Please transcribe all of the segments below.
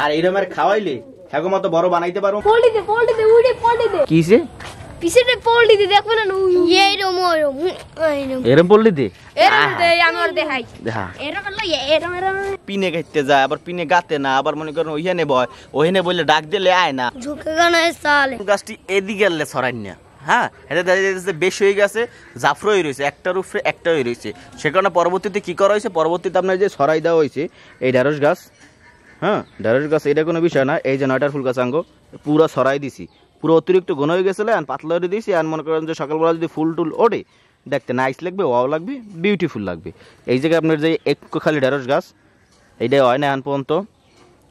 আর এইরকমের খাওয়াইলে হ্যাগো মতো বড় বানাইতে পারো। পোল্ট্রি দে উড়ে পোল্ট্রি দে কিসে পিছেতে পোল্ট্রি দে দেখো না এইরকম এরকম পোল্ট্রি দে এরকম দে আমার দেখাই দেখা এরকম লই এরকম পিনে খাইতে যায় আবার পিনে গাতে না আবার মনে করেন ওইখানে বয় ওইখানে বললে ডাক দিলে আয় না ঝুঁকে গানা সালে গাছটি এদিকে গেলে ছড়াই না। হ্যাঁ এটা দেখা যাচ্ছে বেশি হয়ে গেছে জাফরই রয়েছে একটার উপরে একটা হয়ে রয়েছে সে কারণে পরবর্তীতে কী করা হয়েছে পরবর্তীতে আপনার যে ছড়াই দেওয়া হয়েছে এই ঢেঁড়স গাছ। হ্যাঁ ঢেঁড়স গাছ এটা কোনো বিষয় না এই যে 9টার ফুল গাছ আঙ্গ পুরো ছড়াই দিছি পুরো অতিরিক্ত ঘন হয়ে গেছিলো আর পাতলা করে দিয়েছি আর মনে করেন যে সকালবেলা যদি ফুল টুল ওঠে দেখতে নাইস লাগবে ওয়াও লাগবে বিউটিফুল লাগবে। এই জায়গায় আপনার যে একটু খালি ঢেঁড়স গাছ এইটা হয় না এখন পর্যন্ত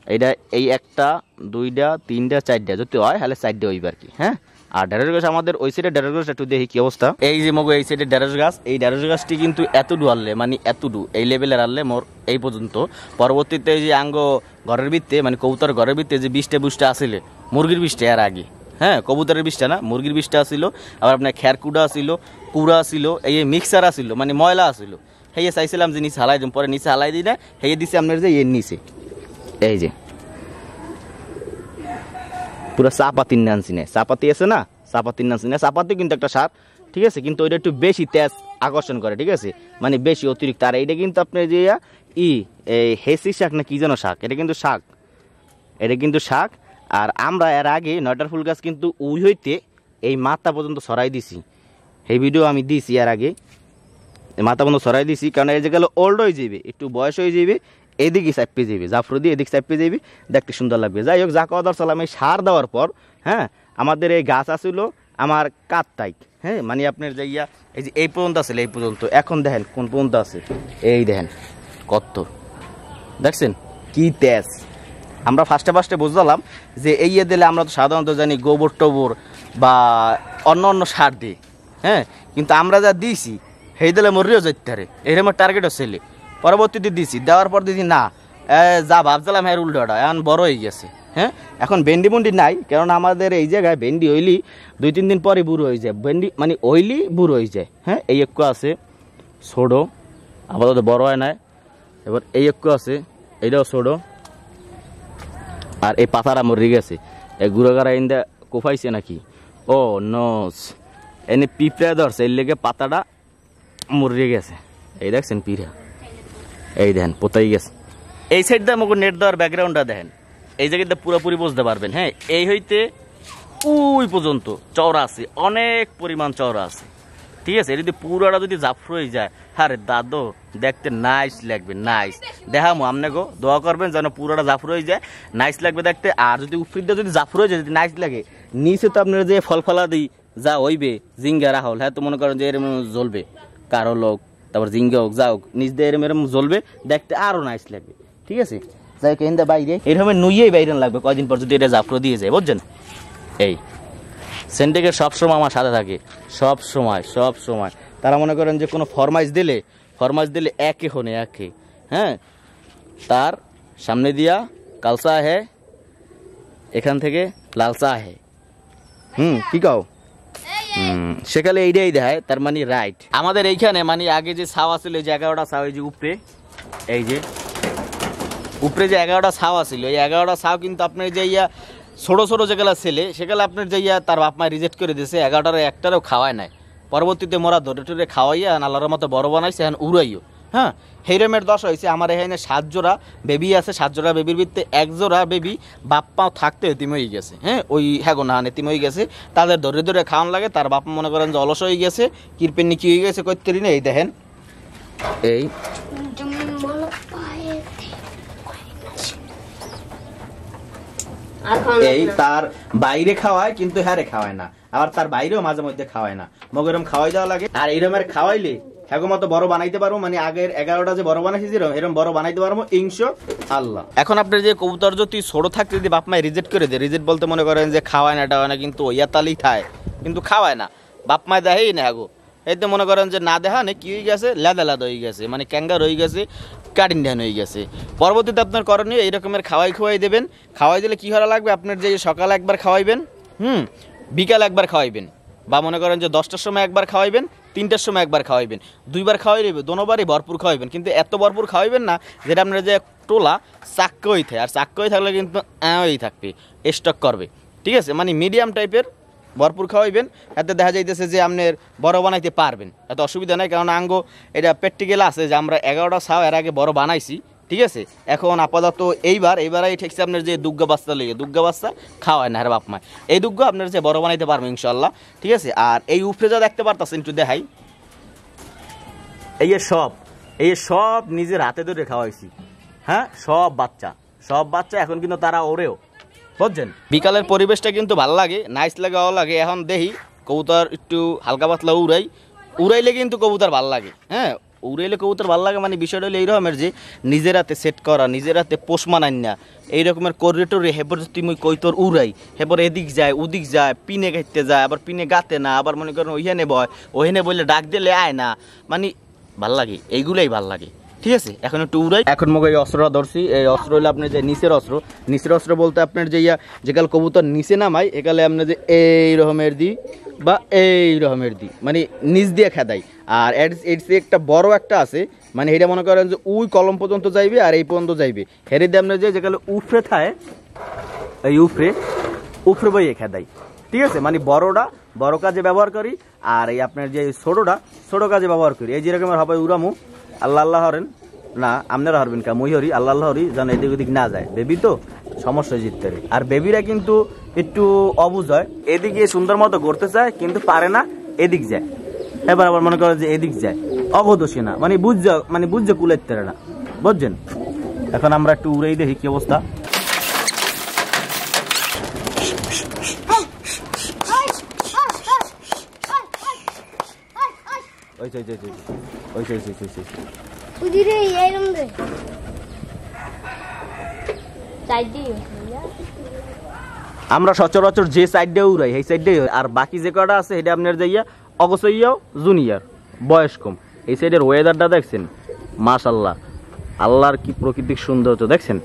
এইটা এই 1টা 2টা 3টা 4টা যদি হয় তাহলে 4টা হইবে আর কি। হ্যাঁ আর ঢেঁড়স গাছ আমাদের ওই সাইডে ঢেঁড়স গাছ একটু দেখি কি অবস্থা। এই যে মগো এই সাইডে ঢেঁড়স গাছ এই ঢেঁড়স গাছটি কিন্তু এতটু আনলে মানে এতটু এই লেভেলের আনলে মোর এই পর্যন্ত পরবর্তীতে যে আঙ্গ ঘরের ভিত্তে মানে কবুতর ঘরের ভিত্তে যে বিষটা আসলে মুরগির বিষটা এর আগে। হ্যাঁ কবুতরের বিষটা না মুরগির বিষটা আসিল আবার আপনার খেরকুটা আসিল কুড়া আসিল এই মিক্সার আসিল মানে ময়লা আসিল হেয়ে চাইছিলাম যে নিচে হালাই দিম পরে নিচে হালাই দিই না হেয়ে দিছে আপনার যে এর নিচে এই যে পুরো চাপাতির নানছি না চাপাতি আছে না চাপাতির নানছি না চাপাতি কিন্তু একটা সার ঠিক আছে কিন্তু ওইটা একটু বেশি তেজ আকর্ষণ করে ঠিক আছে মানে বেশি অতিরিক্ত আর এইটা কিন্তু আপনার যে এই হেসি শাক না কি যেন শাক এটা কিন্তু শাক আর আমরা এর আগে 9টার ফুল গাছ কিন্তু উই হইতে এই মাথা পর্যন্ত সরাই দিছি এই ভিডিও আমি দিছি এর আগে মাথা পর্যন্ত সরাই দিছি কারণ এই জায়গায় ওল্ড হয়ে যাবে একটু বয়স হয়ে যাবে এদিকে চাপে যাবে জাফর দিয়ে এদিকে চাপে যাবে দেখতে সুন্দর লাগবে। যাই হোক যা কদর সালাম এই সার দেওয়ার পর হ্যাঁ আমাদের এই গাছ আসলো আমার কাতটাই হ্যাঁ মানে আপনার যাইয়া এই যে এই পর্যন্ত আসলে এই পর্যন্ত এখন দেখেন কোন পর্যন্ত আছে এই দেখেন কত দেখছেন কি তেজ। আমরা ফার্স্টে বুঝলাম যে এই দিলে আমরা তো সাধারণত জানি গোবর টোবর বা অন্য সার দিই হ্যাঁ কিন্তু আমরা যা দিয়েছি সেই দিলে মরিও যেতে পারে এরকম টার্গেটও ছেলে পরবর্তীতে দিছি দেওয়ার পর দিদি না যা ভাবছিলাম হ্যাঁ উল্টোটা এখন বড় হয়ে গেছে। হ্যাঁ এখন ভেন্ডি মুন্ডি নাই কারণ আমাদের এই জায়গায় ভেন্ডি হইলি 2-3 দিন পরে বুড়ো হয়ে যায় ভেন্ডি মানে ওইলি বুড়ো হয়ে যায়। হ্যাঁ এই একটু আছে ছোটো আপাতত বড় হয় না এবার এই একটু আছে এইটাও ছোটো আর এই পাতাটা মরে গেছে এই গুঁড়োগাড়া ইন্দা কোফাইছে নাকি ও নস এনে পিঁপড়া ধরছে এর লেগে পাতাটা মরে গেছে এই দেখছেন পিঁড়া এই দেখেন পোতাই গেছে। এই সাইডটা আমাকে নেট দেওয়ার ব্যাকগ্রাউন্ডটা দেখেন এই জায়গাটা পুরোপুরি বুঝতে পারবেন। হ্যাঁ এই হইতে ওই পর্যন্ত চওড়া আছে অনেক পরিমাণ চওড়া আছে ঠিক আছে এটা যদি পুরোটা যদি জাফর হয়ে যায় আরে দাদু দেখতে নাইস লাগবে নাইস দেখামো আপনাকেও দোয়া করবেন যেন পুরোটা জাফর হয়ে যায় নাইস লাগবে দেখতে। আর যদি উপরিটা যদি জাফর হয়ে যায় যদি নাইস লাগে নিচে তো আপনার যে ফল ফলা দিই যা হইবে জিঙ্গা রাহল হ্যাঁ তো মনে করেন যে এরম জ্বলবে কারো লোক তারপর জিঙ্গা হোক যা হোক নিচ দিয়ে এরম জ্বলবে দেখতে আরও নাইস লাগবে ঠিক আছে। যাই হোক এখান বাইরে এরকম নুইয়েই বাইরে লাগবে কয়দিন পর যদি এটা জাফর দিয়ে যায় বুঝছেন। এই সেন্টেকের সবসময় আমার সাথে থাকে সব সময় তারা মনে করেন যে কোনো ফরমাইশ দিলে একে হনে একে হ্যাঁ তার সামনে দিয়া কালসা হে এখান থেকে লালসা হে কি কাও সেকালে এইটাই দেখায় তার মানে রাইট। আমাদের এইখানে মানে আগে যে ছাওয়া ছিল যে 11টা ছাও এই যে উপরে এই যে উপরে যে 11টা ছাওয়া ছিল এই 11টা ছাও কিন্তু আপনার যে ছোটো যেগুলো ছেলে সেগুলো আপনার যাইয়া তার বাপ মায় রিজেক্ট করে দিয়েছে 11টার একটারও খাওয়ায় নাই পরবর্তীতে মোরা ধরে টরে খাওয়াইয়া আল্লাহর মতো বড় বানাইছে এখন উড়াইও। হ্যাঁ হেইরমের 10 হয়েছে আমার এখানে 7 জোড়া বেবি আছে 7 জোড়া বেবির ভিত্তে 1 জোড়া বেবি বাপ মাও থাকতে এতিম হয়ে গেছে। হ্যাঁ ওই হ্যাঁ না এতিম হয়ে গেছে তাদের ধরে খাওয়ান লাগে তার বাপ মনে করেন যে অলস হয়ে গেছে কিরপেন্নি কি হয়ে গেছে কইতেরি না এই দেখেন এই এই তার বাইরে খাওয়ায় কিন্তু হ্যাঁ খাওয়ায় না আবার তার বাইরেও মাঝে মধ্যে খাওয়ায় না মগরম খাওয়াই দেওয়া লাগে। আর এইরকমের খাওয়াইলে হ্যাগো মতো বড় বানাইতে পারবো মানে আগের 11টা যে বড় বানাইছি এরকম বড় বানাইতে পারবো ইনশাআল্লাহ। এখন আপনার যে কবুতর যদি ছোট থাকতে যদি বাপ মায় রিজেক্ট করে দেয় রিজেক্ট বলতে মনে করেন যে খাওয়ায় না টাওয়ায় না কিন্তু ইয়াতালি খায় কিন্তু খাওয়ায় না বাপ মায় দেখাই না হ্যাগো এতে মনে করেন যে না দেখা নেই কি হয়ে গেছে লেদা হয়ে গেছে মানে ক্যাঙ্গার হয়ে গেছে কাটিং ধ্যান হয়ে গেছে। পরবর্তীতে আপনার করণীয় এই রকমের খাওয়াই দেবেন খাওয়াই দিলে কি করা লাগবে আপনার যে সকালে একবার খাওয়াইবেন বিকালে একবার খাওয়াইবেন বা মনে করেন যে 10টার সময় একবার খাওয়াইবেন 3টার সময় একবার খাওয়াইবেন 2বার খাওয়াই নেবে দোনোবারই ভরপুর খাওয়াইবেন কিন্তু এত ভরপুর খাওয়াইবেন না যেটা আপনার যে টোলা চাক্কই থাকে, আর চাক্কই থাকলে কিন্তু ওই থাকবে, স্টক করবে। ঠিক আছে, মানে মিডিয়াম টাইপের ভরপুর খাওয়াইবেন, এতে দেখা যাইতেছে যে আপনার বড় বানাইতে পারবেন, এত অসুবিধা নাই। কারণ আঙ্গো এটা প্র্যাকটিক্যাল আছে যে আমরা 11টা ছাও এর আগে বড় বানাইছি। ঠিক আছে, এখন আপাতত এইবারই ঠেকছে আপনার যে দুগ্গা বাচ্চা লইয়ে, দুগ্গা বাচ্চা খাওয়ায় না, হ্যাঁ বাপ মায়, এই দুগ্গা আপনার যে বড় বানাইতে পারবেন ইনশাল্লাহ। ঠিক আছে, আর এই উপরে যা দেখতে পারতেছেন একটু দেখাই, এই সব নিজের হাতে ধরে খাওয়াইছি। হ্যাঁ, সব বাচ্চা এখন কিন্তু তারা ওরেও, বুঝছেন। বিকালের পরিবেশটা কিন্তু ভালো লাগে, নাইস লাগে, ভালো লাগে। এখন দেখি কবুতর একটু হালকা পাতলা উড়াইলে কিন্তু কবুতর ভালো লাগে। হ্যাঁ, উড়াইলে কবুতর ভালো লাগে, মানে বিষয়টা হলো এইরকমের যে নিজের হাতে সেট করা, নিজের হাতে পোষ মানান না, এই রকমের করিডোরে হেপর তুমি কৈতর উড়াই, হেপর এদিক যায় ওদিক যায়, পিনে খাইতে যায়, আবার পিনে গাতে না, আবার মনে করেন ওইখানে বয়, ওইখানে বললে ডাক দিলে আয় না, মানে ভাল লাগে, এইগুলাই ভাল লাগে। ঠিক আছে, এখন একটু উড়াই। এখন মুখে এই অস্ত্রটা ধরছি, এই অস্ত্র হলো আপনার যে নিচের অস্ত্র বলতে আপনার যে যেকাল কবুতর নিচে নামাই, একালে আপনার যে এই রকমের দি বা এই রকমের দি, মানে নিচ দিয়ে খেদাই। আর এর একটা বড় একটা আছে, মানে এটা মনে করেন যে ওই কলম পর্যন্ত যাইবে আর এই পর্যন্ত যাইবে, হেরে দিয়ে আপনার যেকালে উফরে থায়, এই উফরে বইয়ে খেদাই। ঠিক আছে, মানে বড় কাজে ব্যবহার করি, আর এই আপনার যে ছোট কাজে ব্যবহার করি। এই যেরকমের হবে উড়ামু, আল্লাহ হরেন না, আপনারা হরবেন কা, মই হরি, আল্লাহ হরি, যেন এদিক ওদিক না যায়, বেবি তো সমস্যা জিততে। আর বেবিরা কিন্তু একটু অবুঝ হয়, এদিকে সুন্দর মতো করতে চায় কিন্তু পারে না, এদিক যায়, এবার আবার মনে করে যে এদিক যায়, অবদোষী না, মানে বুঝছে কুলাইতে না, বুঝছেন। এখন আমরা একটু উড়েই দেখি কি অবস্থা। আমরা সচরাচর যে সাইডে উড়াই সেই সাইডে, আর বাকি যে কটা আছে এটা আপনার যাইয়া অবশ্যইয়াও জুনিয়র, বয়স কম। এই সাইডের ওয়েদারটা দেখছেন, মাশাল্লাহ, আল্লাহর কি প্রাকৃতিক সৌন্দর্য দেখছেন,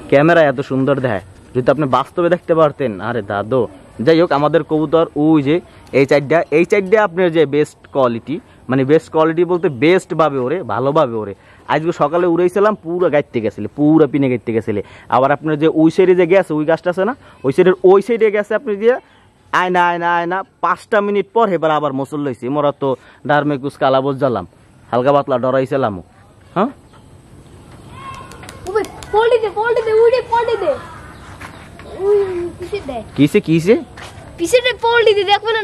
ক্যামেরা এত সুন্দর দেখায়, যদি আপনি বাস্তবে দেখতে পারতেন, আরে দাদু। যাই হোক, আমাদের কবুতর ওই যে এই চারটা আপনার যে বেস্ট কোয়ালিটি, মানে বেস্ট কোয়ালিটি বলতে বেস্ট ভাবে ওরে, ভালোভাবে ওরে। আজকে সকালে উড়াইছিলাম, পুরো গাইতে গেছিলে, পুরো পিনে গাইতে গেছিলে। আবার আপনার যে ওই সাইডে যে গেছে, ওই গাছটা আছে না, ওই সাইডে গেছে আপনি দিয়ে আয়না 5টা মিনিট পর এবার আবার মসল লইছি। মোরা তো ডারমে কুচ কালা বোঝালাম, হালকা পাতলা ডরাইছিলাম। হ্যাঁ, কিসে পিছেতে পল্লি দি দেখো না,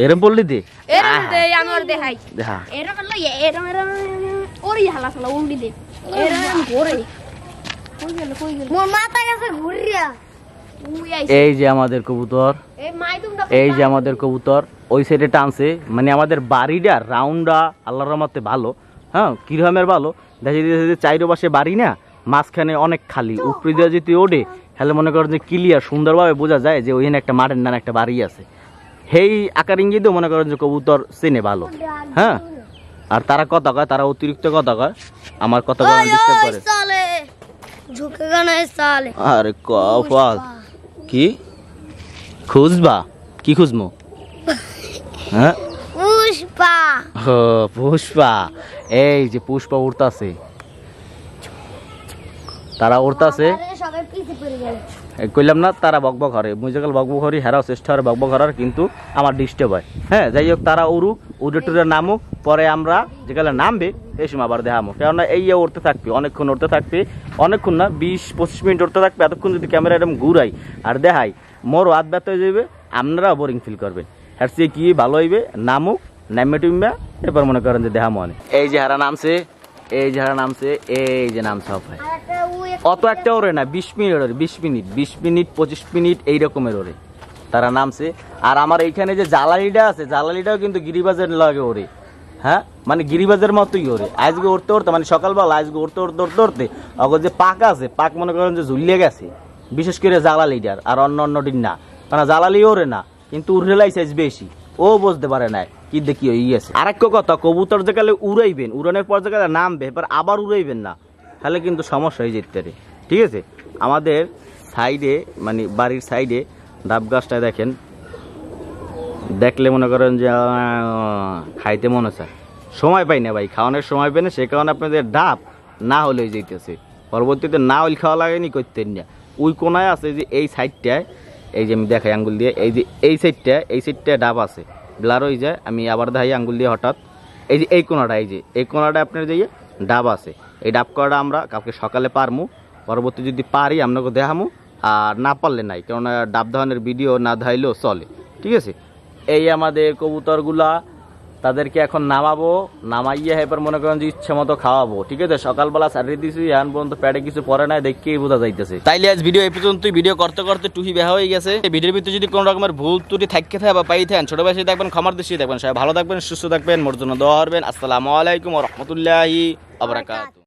এরম পল্লি দি আমি ওর দেখাই, এরম হলো এরম ওরে হালা সালা উল্টি দে, এরম ঘোরে কই গেল মোর মাথা গেছে ঘুরিয়া। এই যে আমাদের কবুতর, ওই সাইডে টানছে, মানে আমাদের বাড়িটা রাউন্ডা আল্লাহর রহমতে ভালো। হ্যাঁ, কিরকমের ভালো, দেখা যাচ্ছে চাইরো পাশে বাড়ি না, মাঝখানে অনেক খালি, উপরে দিয়ে যদি ওঠে তাহলে মনে করেন যে ক্লিয়ার সুন্দরভাবে বোঝা যায় যে ওইখানে একটা মাঠের নানা একটা বাড়ি আছে। সেই আকার ইঙ্গিতেও মনে করেন যে কবুতর চেনে ভালো। হ্যাঁ, আর তারা কথা কয়, তারা অতিরিক্ত কথা কয়, আমার কথা ডিস্টার্ব করে। আরে কপাল, কি খুঁজবা, কি খুঁজমো? হ্যাঁ, পুষ্পা, এই যে পুষ্পা উড়তাছে, তারা উড়তাছে, কইলাম না তারা বকবক হরে, মুই যেকাল বকবক হরি, হেরাও চেষ্টা হরে বকবক হরার, কিন্তু আমার ডিস্টার্ব হয়। হ্যাঁ, যাই হোক, তারা উড়ুক, উড়ে নামুক, পরে আমরা যেকালে নামবে এই সময় আবার দেখামো। কেননা এই উড়তে থাকবে, অনেকক্ষণ উড়তে থাকবে, অনেকক্ষণ না 20-25 মিনিট উড়তে থাকবে। এতক্ষণ যদি ক্যামেরা এরকম ঘুরাই আর দেখাই, মোরও হাত ব্যথা হয়ে যাবে, আপনারাও বোরিং ফিল করবেন। হ্যাঁ, সে কি ভালো হইবে, নামুক, নামে টুমবে, এরপর মনে করেন যে দেখামো। এই যে হারা নামছে, এই যে নামছে ভাই, অত একটা ওরে না, 20 মিনিট ওরে, 20 মিনিট 25 মিনিট এইরকমের ওরে তারা নামছে। আর আমার এইখানে যে জ্বালানিটা আছে, জ্বালানিটাও কিন্তু গিরিবাজের লাগে ওরে। হ্যাঁ, মানে গিরিবাজের মতোই ওরে। আজকে উঠতে মানে সকালবেলা আজকে উঠতে অগর যে পাক আছে, পাক মনে করেন যে ঝুলিয়ে গেছে, বিশেষ করে জ্বালালিটার, আর অন্য দিন না, কারণ জ্বালালি ওরে না, কিন্তু উড়েলাই সাইজ বেশি, ও বুঝতে পারে না কি দেখি ওই আছে। আর একটা কথা, কবুতর যেকালে উড়াইবেন, উড়ানোর পর যেকালে নামবে, এবার আবার উড়াইবেন না, তাহলে কিন্তু সমস্যা হয়ে যেতে পারে। ঠিক আছে, আমাদের সাইডে, মানে বাড়ির সাইডে ডাব গাছটায় দেখেন, দেখলে মনে করেন যে খাইতে মনে চায়, সময় পাই না ভাই, খাওয়ানোর সময় পাই না, সে কারণে আপনাদের ডাব না হলে যাইতেছে, পরবর্তীতে না হইল খাওয়া লাগেনি করতেন না। ওই কোনায় আছে যে এই সাইডটায়, এই যে আমি দেখাই আঙ্গুল দিয়ে, এই যে এই সাইডটায় ডাব আছে, ব্লার হয়ে যায়। আমি আবার দেখাই আঙ্গুল দিয়ে হঠাৎ, এই যে এই কোনাটা, এই যে এই কোনাটা আপনার যে ডাব আছে, এই ডাব করাটা আমরা কালকে সকালে পারমু, পরবর্তী যদি পারি আপনাকে দেখামু, আর না পারলে নাই, কারণ ডাব ধানের ভিডিও না ধাইলেও চলে, ঠিক আছে। এই আমাদের কবুতরগুলা, তাদেরকে এখন নামাবো, নামাইয়া এবার মনে করেন যে ইচ্ছে মতো খাওয়াবো, ঠিক আছে। সকালবেলা সারিয়ে দিছি, এখন পর্যন্ত পেটে কিছু পরে নাই, দেখেই বোঝা যাইতেছে। তাইলে আজ ভিডিও এই পর্যন্তই। ভিডিও করতে করতে টুহি বেহা হয়ে গেছে। এই ভিডিওর ভিতরে যদি কোনো রকমের ভুল ত্রুটি থাকতে থাকে বা পাই থাকেন, ছোট ভাই দেখবেন, ক্ষমার দৃষ্টি দেখবেন। সবাই ভালো থাকবেন, সুস্থ থাকবেন, মোর জন্য দোয়া করবেন। আসসালামু আলাইকুম ওয়া রাহমাতুল্লাহি ওয়া বারাকাতুহু।